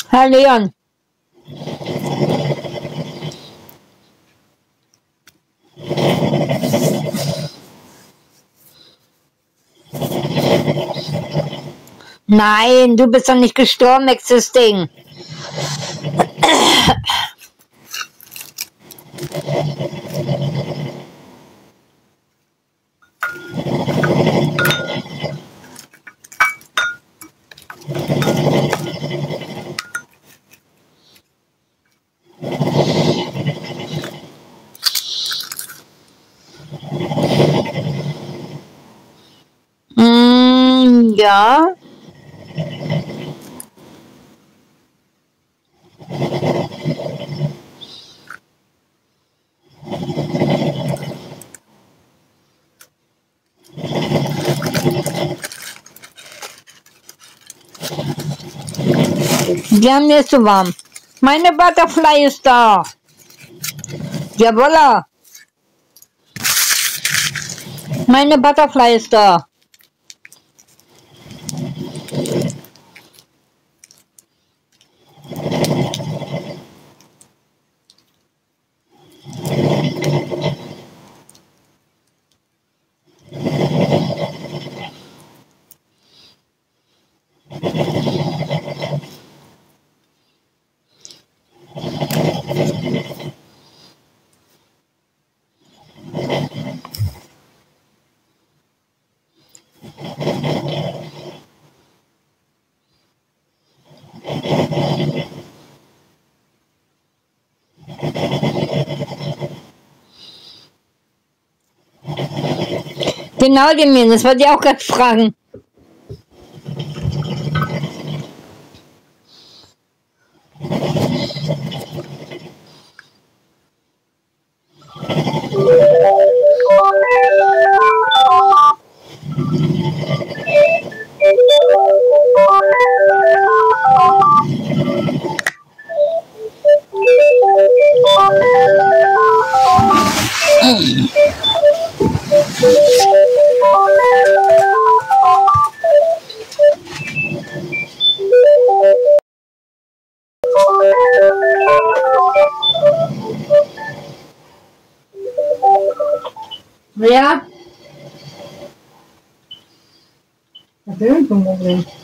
Herr Leon. Nein, du bist doch nicht gestorben, Existing. Ja. Die haben mir ist so warm. Meine Butterfly ist da. Jawolla. Meine Butterfly ist da. Genau, Demir, das wollte ich auch gerade fragen. Ja. Was ist denn für ein Problem?